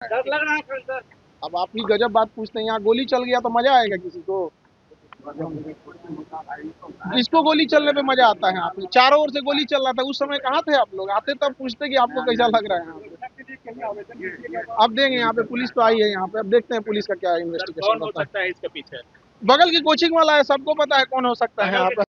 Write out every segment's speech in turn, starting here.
डर लग रहा है सर। अब आप ही गजब बात पूछते हैं, यहाँ गोली चल गया तो मजा आएगा किसी को? किसको गोली चलने पे मजा आता है? यहाँ पे चारों ओर से गोली चल रहा था, उस समय कहाँ थे आप लोग? आते तब पूछते कि आपको कैसा लग रहा है यहाँ पे। अब देंगे, यहाँ पे पुलिस तो आई है, यहाँ पे अब देखते हैं पुलिस का क्या इन्वेस्टिगेशन कौन हो होता है। सकता है इसके पीछे? बगल की कोचिंग वाला है, सबको पता है कौन हो सकता है यहाँ पे।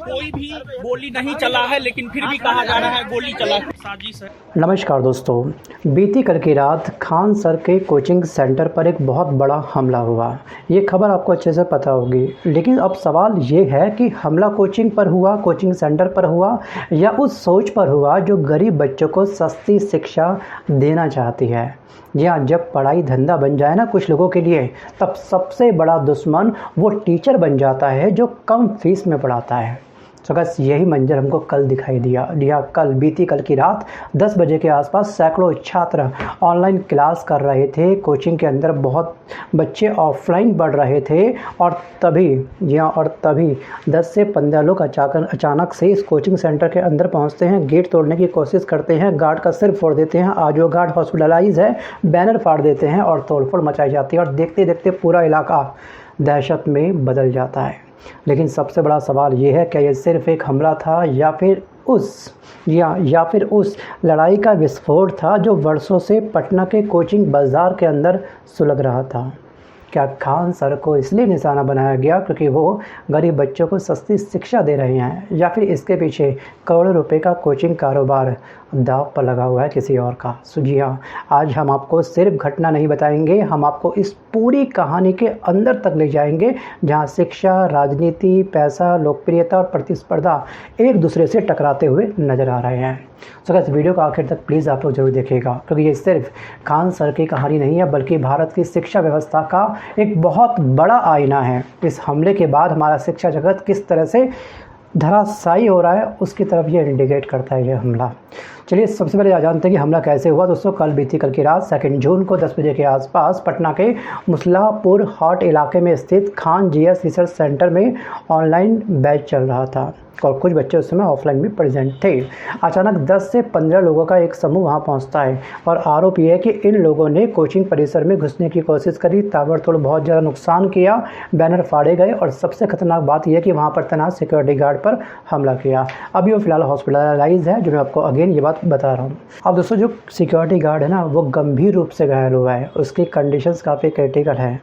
कोई भी गोली नहीं चला है, लेकिन फिर भी कहा जा रहा है गोली चला है, साजिश है। नमस्कार दोस्तों, बीती कल की रात खान सर के कोचिंग सेंटर पर एक बहुत बड़ा हमला हुआ। ये खबर आपको अच्छे से पता होगी, लेकिन अब सवाल ये है कि हमला कोचिंग पर हुआ, कोचिंग सेंटर पर हुआ, या उस सोच पर हुआ जो गरीब बच्चों को सस्ती शिक्षा देना चाहती है। या जब पढ़ाई धंधा बन जाए ना कुछ लोगों के लिए, तब सबसे बड़ा दुश्मन वो टीचर बन जाता है जो कम फीस में पढ़ाता है। तो बस यही मंजर हमको कल दिखाई दिया। कल बीती कल की रात 10 बजे के आसपास सैकड़ों छात्र ऑनलाइन क्लास कर रहे थे। कोचिंग के अंदर बहुत बच्चे ऑफलाइन पढ़ रहे थे और तभी 10 से 15 लोग अचानक से इस कोचिंग सेंटर के अंदर पहुंचते हैं, गेट तोड़ने की कोशिश करते हैं, गार्ड का सिर फोड़ देते हैं। आज वो गार्ड हॉस्पिटलाइज है, बैनर फाड़ देते हैं और तोड़फोड़ मचाई जाती है और देखते देखते पूरा इलाका दहशत में बदल जाता है। लेकिन सबसे बड़ा सवाल ये है, क्या ये सिर्फ एक हमला था या फिर उस लड़ाई का विस्फोट था जो वर्षों से पटना के कोचिंग बाज़ार के अंदर सुलग रहा था? क्या खान सर को इसलिए निशाना बनाया गया क्योंकि वो गरीब बच्चों को सस्ती शिक्षा दे रहे हैं, या फिर इसके पीछे करोड़ों रुपए का कोचिंग कारोबार दांव पर लगा हुआ है किसी और का? जी हाँ, आज हम आपको सिर्फ घटना नहीं बताएंगे, हम आपको इस पूरी कहानी के अंदर तक ले जाएंगे जहाँ शिक्षा, राजनीति, पैसा, लोकप्रियता और प्रतिस्पर्धा एक दूसरे से टकराते हुए नजर आ रहे हैं। तो इस वीडियो को आखिर तक प्लीज़ आप लोग जरूर देखिएगा, क्योंकि ये सिर्फ खान सर की कहानी नहीं है, बल्कि भारत की शिक्षा व्यवस्था का एक बहुत बड़ा आईना है। इस हमले के बाद हमारा शिक्षा जगत किस तरह से धराशायी हो रहा है, उसकी तरफ ये इंडिकेट करता है ये हमला। चलिए सबसे पहले जानते हैं कि हमला कैसे हुआ। दोस्तों, बीती कल की रात 2 जून को 10 बजे के आसपास पटना के मुसल्लापुर हाट इलाके में स्थित खान जीएस रिसर्च सेंटर में ऑनलाइन बैच चल रहा था और कुछ बच्चे उस समय ऑफलाइन भी प्रेजेंट थे। अचानक 10 से 15 लोगों का एक समूह वहां पहुंचता है और आरोप ये है कि इन लोगों ने कोचिंग परिसर में घुसने की कोशिश करी, ताबड़तोड़ बहुत ज़्यादा नुकसान किया, बैनर फाड़े गए और सबसे खतरनाक बात यह कि वहां पर तैनात सिक्योरिटी गार्ड पर हमला किया। अभी वो फिलहाल हॉस्पिटलाइज है, जो मैं आपको अगेन ये बात बता रहा हूँ। अब दोस्तों, जो सिक्योरिटी गार्ड है ना, वो गंभीर रूप से घायल हुआ है, उसकी कंडीशंस काफ़ी क्रिटिकल है।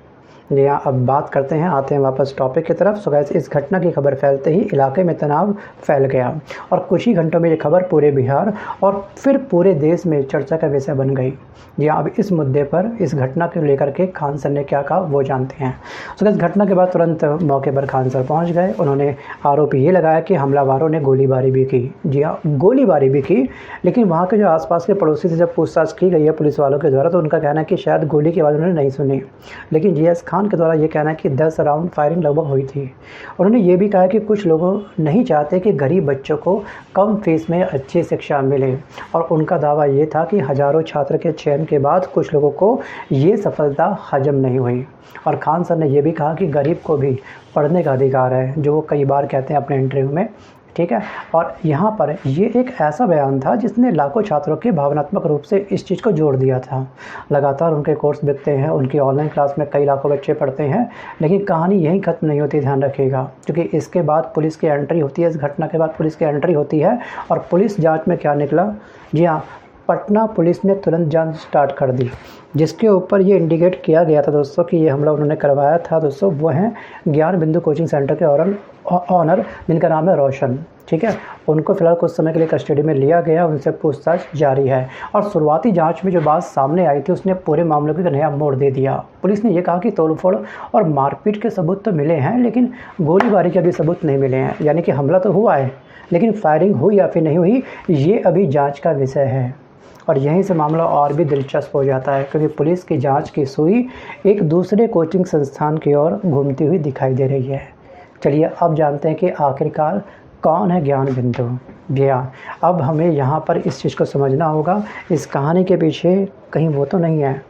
जी हाँ, अब बात करते हैं, आते हैं वापस टॉपिक की तरफ। सो गाइस, इस घटना की खबर फैलते ही इलाके में तनाव फैल गया और कुछ ही घंटों में ये खबर पूरे बिहार और फिर पूरे देश में चर्चा का विषय बन गई। जी हाँ, अब इस मुद्दे पर, इस घटना को लेकर के खान सर ने क्या कहा वो जानते हैं। सो गाइस, घटना के बाद तुरंत मौके पर खान सर पहुँच गए। उन्होंने आरोप ये लगाया कि हमलावरों ने गोलीबारी भी की। जी हाँ, गोलीबारी भी की, लेकिन वहाँ के जो आसपास के पड़ोसी से जब पूछताछ की गई है पुलिस वालों के द्वारा, तो उनका कहना है कि शायद गोली की आवाज़ उन्होंने नहीं सुनी, लेकिन जीएस खान के द्वारा ये कहना है कि 10 राउंड फायरिंग लगभग हुई थी। उन्होंने ये भी कहा कि कुछ लोगों नहीं चाहते कि गरीब बच्चों को कम फीस में अच्छी शिक्षा मिले, और उनका दावा ये था कि हज़ारों छात्र के चयन के बाद कुछ लोगों को ये सफलता हजम नहीं हुई। और खान सर ने यह भी कहा कि गरीब को भी पढ़ने का अधिकार है, जो वो कई बार कहते हैं अपने इंटरव्यू में, ठीक है। और यहाँ पर ये एक ऐसा बयान था जिसने लाखों छात्रों के भावनात्मक रूप से इस चीज़ को जोड़ दिया था। लगातार उनके कोर्स बिकते हैं, उनकी ऑनलाइन क्लास में कई लाखों बच्चे पढ़ते हैं, लेकिन कहानी यहीं ख़त्म नहीं होती, ध्यान रखिएगा, क्योंकि इसके बाद पुलिस की एंट्री होती है। इस घटना के बाद पुलिस की एंट्री होती है और पुलिस जाँच में क्या निकला? जी हाँ, पटना पुलिस ने तुरंत जांच स्टार्ट कर दी, जिसके ऊपर ये इंडिकेट किया गया था दोस्तों कि ये हमला उन्होंने करवाया था। दोस्तों, वो हैं ज्ञान बिंदु कोचिंग सेंटर के ऑनर, जिनका नाम है रोशन, ठीक है। उनको फिलहाल कुछ समय के लिए कस्टडी में लिया गया, उनसे पूछताछ जारी है। और शुरुआती जांच में जो बात सामने आई थी उसने पूरे मामले को एक नया मोड़ दे दिया। पुलिस ने ये कहा कि तोड़फोड़ और मारपीट के सबूत तो मिले हैं, लेकिन गोलीबारी के अभी सबूत नहीं मिले हैं। यानी कि हमला तो हुआ है, लेकिन फायरिंग हुई या फिर नहीं हुई, ये अभी जाँच का विषय है। और यहीं से मामला और भी दिलचस्प हो जाता है, क्योंकि पुलिस की जांच की सुई एक दूसरे कोचिंग संस्थान की ओर घूमती हुई दिखाई दे रही है। चलिए अब जानते हैं कि आखिरकार कौन है ज्ञान बिंदु। जी हाँ, अब हमें यहाँ पर इस चीज़ को समझना होगा, इस कहानी के पीछे कहीं वो तो नहीं है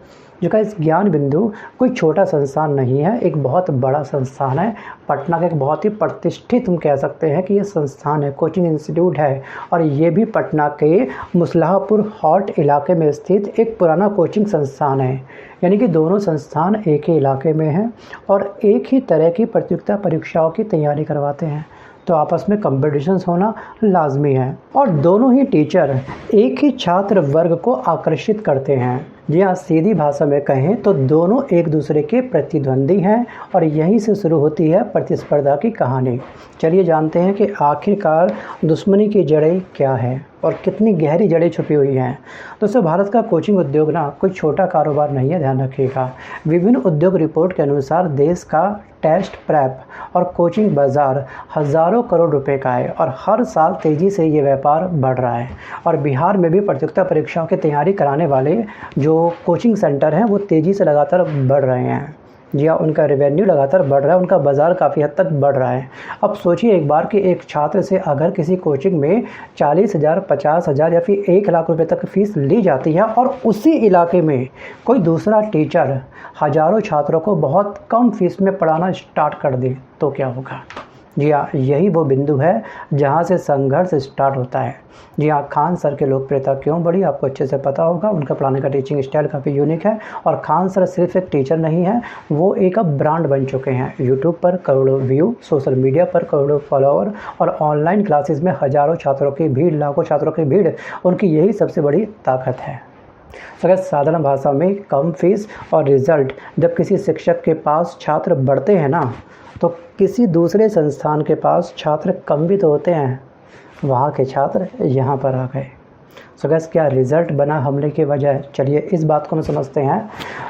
जो का इस ज्ञान बिंदु कोई छोटा संस्थान नहीं है, एक बहुत बड़ा संस्थान है। पटना का एक बहुत ही प्रतिष्ठित हम कह सकते हैं कि ये संस्थान है, कोचिंग इंस्टीट्यूट है। और ये भी पटना के मुसल्लापुर हॉट इलाके में स्थित एक पुराना कोचिंग संस्थान है। यानी कि दोनों संस्थान एक ही इलाके में हैं और एक ही तरह की प्रतियोगिता परीक्षाओं की तैयारी करवाते हैं, तो आपस में कंपटीशंस होना लाजमी है। और दोनों ही टीचर एक ही छात्र वर्ग को आकर्षित करते हैं। जी हाँ, सीधी भाषा में कहें तो दोनों एक दूसरे के प्रतिद्वंदी हैं और यहीं से शुरू होती है प्रतिस्पर्धा की कहानी। चलिए जानते हैं कि आखिरकार दुश्मनी की जड़ें क्या है और कितनी गहरी जड़ें छुपी हुई हैं। दोस्तों, भारत का कोचिंग उद्योग ना कोई छोटा कारोबार नहीं है, ध्यान रखिएगा। विभिन्न उद्योग रिपोर्ट के अनुसार देश का टेस्ट प्रेप और कोचिंग बाज़ार हज़ारों करोड़ रुपए का है और हर साल तेज़ी से ये व्यापार बढ़ रहा है। और बिहार में भी प्रतियोगिता परीक्षाओं की तैयारी कराने वाले जो कोचिंग सेंटर हैं वो तेज़ी से लगातार बढ़ रहे हैं। जी हाँ, उनका रेवेन्यू लगातार बढ़ रहा है, उनका बाज़ार काफ़ी हद तक बढ़ रहा है। अब सोचिए एक बार कि एक छात्र से अगर किसी कोचिंग में 40,000, 50,000 या फिर 1 लाख रुपए तक फीस ली जाती है और उसी इलाके में कोई दूसरा टीचर हज़ारों छात्रों को बहुत कम फीस में पढ़ाना स्टार्ट कर दे तो क्या होगा। जी हाँ, यही वो बिंदु है जहाँ से संघर्ष स्टार्ट होता है। जी हाँ, खान सर की लोकप्रियता क्यों बढ़ी आपको अच्छे से पता होगा। उनका पढ़ाने का टीचिंग स्टाइल काफ़ी यूनिक है और खान सर सिर्फ एक टीचर नहीं है, वो एक अब ब्रांड बन चुके हैं। यूट्यूब पर करोड़ों व्यू, सोशल मीडिया पर करोड़ों फॉलोअर और ऑनलाइन क्लासेस में हज़ारों छात्रों की भीड़, लाखों छात्रों की भीड़, उनकी यही सबसे बड़ी ताकत है। अगर साधारण भाषा में कम फीस और रिज़ल्ट जब किसी शिक्षक के पास छात्र बढ़ते हैं ना, तो किसी दूसरे संस्थान के पास छात्र कम भी तो होते हैं, वहाँ के छात्र यहाँ पर आ गए। सो गैस, क्या रिज़ल्ट बना हमले की वजह? चलिए इस बात को हम समझते हैं।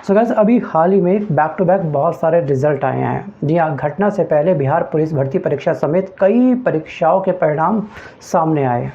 सो गैस, अभी हाल ही में बैक टू बैक बहुत सारे रिज़ल्ट आए हैं। जी हाँ, घटना से पहले बिहार पुलिस भर्ती परीक्षा समेत कई परीक्षाओं के परिणाम सामने आए।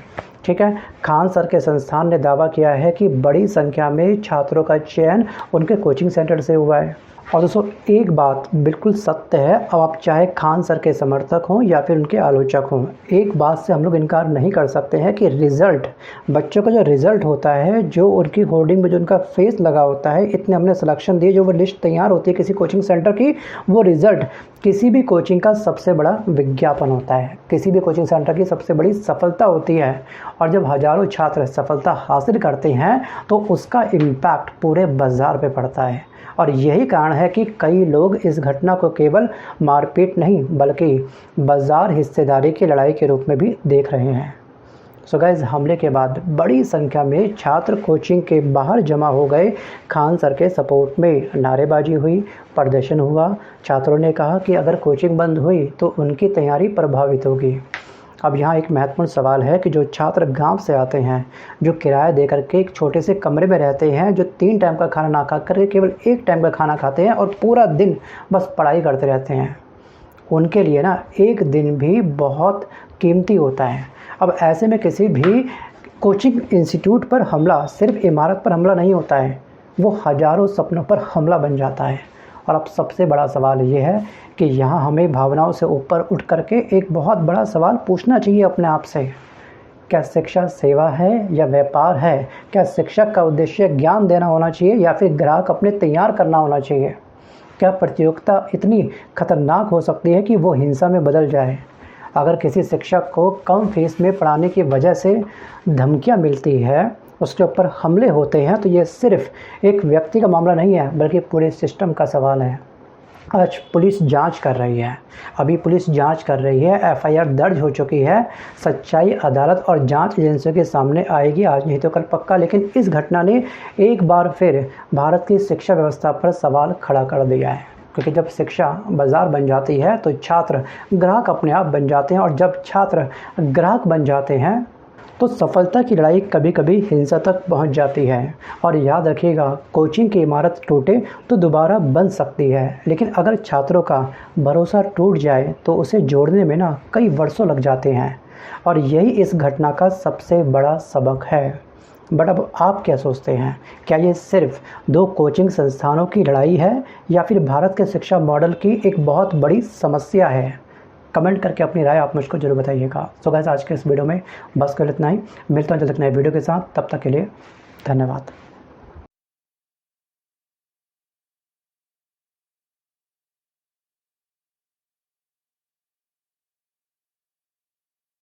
ठीक है, खान सर के संस्थान ने दावा किया है कि बड़ी संख्या में छात्रों का चयन उनके कोचिंग सेंटर से हुआ है। और दोस्तों, एक बात बिल्कुल सत्य है, अब आप चाहे खान सर के समर्थक हों या फिर उनके आलोचक हों, एक बात से हम लोग इनकार नहीं कर सकते हैं कि रिज़ल्ट, बच्चों का जो रिज़ल्ट होता है, जो उनकी होर्डिंग में जो उनका फेस लगा होता है, इतने हमने सिलेक्शन दिए, जो वो लिस्ट तैयार होती है किसी कोचिंग सेंटर की, वो रिज़ल्ट किसी भी कोचिंग का सबसे बड़ा विज्ञापन होता है, किसी भी कोचिंग सेंटर की सबसे बड़ी सफलता होती है। और जब हज़ारों छात्र सफलता हासिल करते हैं तो उसका इम्पैक्ट पूरे बाज़ार पे पड़ता है। और यही कारण है कि कई लोग इस घटना को केवल मारपीट नहीं बल्कि बाज़ार हिस्सेदारी की लड़ाई के रूप में भी देख रहे हैं। सो गाइस, हमले के बाद बड़ी संख्या में छात्र कोचिंग के बाहर जमा हो गए। खान सर के सपोर्ट में नारेबाजी हुई, प्रदर्शन हुआ। छात्रों ने कहा कि अगर कोचिंग बंद हुई तो उनकी तैयारी प्रभावित होगी। अब यहाँ एक महत्वपूर्ण सवाल है कि जो छात्र गांव से आते हैं, जो किराया दे करके एक छोटे से कमरे में रहते हैं, जो 3 टाइम का खाना ना खा करके केवल 1 टाइम का खाना खाते हैं और पूरा दिन बस पढ़ाई करते रहते हैं, उनके लिए ना एक दिन भी बहुत कीमती होता है। अब ऐसे में किसी भी कोचिंग इंस्टीट्यूट पर हमला सिर्फ इमारत पर हमला नहीं होता है, वो हज़ारों सपनों पर हमला बन जाता है। और अब सबसे बड़ा सवाल ये है कि यहाँ हमें भावनाओं से ऊपर उठ करके एक बहुत बड़ा सवाल पूछना चाहिए अपने आप से। क्या शिक्षा सेवा है या व्यापार है? क्या शिक्षक का उद्देश्य ज्ञान देना होना चाहिए या फिर ग्राहक अपने तैयार करना होना चाहिए? क्या प्रतियोगिता इतनी खतरनाक हो सकती है कि वो हिंसा में बदल जाए? अगर किसी शिक्षक को कम फीस में पढ़ाने की वजह से धमकियाँ मिलती है, उसके ऊपर हमले होते हैं, तो ये सिर्फ एक व्यक्ति का मामला नहीं है बल्कि पूरे सिस्टम का सवाल है। आज पुलिस जांच कर रही है, अभी पुलिस जांच कर रही है, एफआईआर दर्ज हो चुकी है। सच्चाई अदालत और जांच एजेंसियों के सामने आएगी, आज नहीं तो कल पक्का। लेकिन इस घटना ने एक बार फिर भारत की शिक्षा व्यवस्था पर सवाल खड़ा कर दिया है, क्योंकि जब शिक्षा बाज़ार बन जाती है तो छात्र ग्राहक अपने आप बन जाते हैं और जब छात्र ग्राहक बन जाते हैं तो सफलता की लड़ाई कभी कभी हिंसा तक पहुंच जाती है। और याद रखिएगा, कोचिंग की इमारत टूटे तो दोबारा बन सकती है, लेकिन अगर छात्रों का भरोसा टूट जाए तो उसे जोड़ने में ना कई वर्षों लग जाते हैं। और यही इस घटना का सबसे बड़ा सबक है। बट अब आप क्या सोचते हैं? क्या ये सिर्फ 2 कोचिंग संस्थानों की लड़ाई है या फिर भारत के शिक्षा मॉडल की एक बहुत बड़ी समस्या है? कमेंट करके अपनी राय आप मुझको जरूर बताइएगा। सो गाइस, आज के इस वीडियो में बस कर इतना ही। मिलता हूं जल्द एक नए वीडियो के साथ, तब तक के लिए धन्यवाद।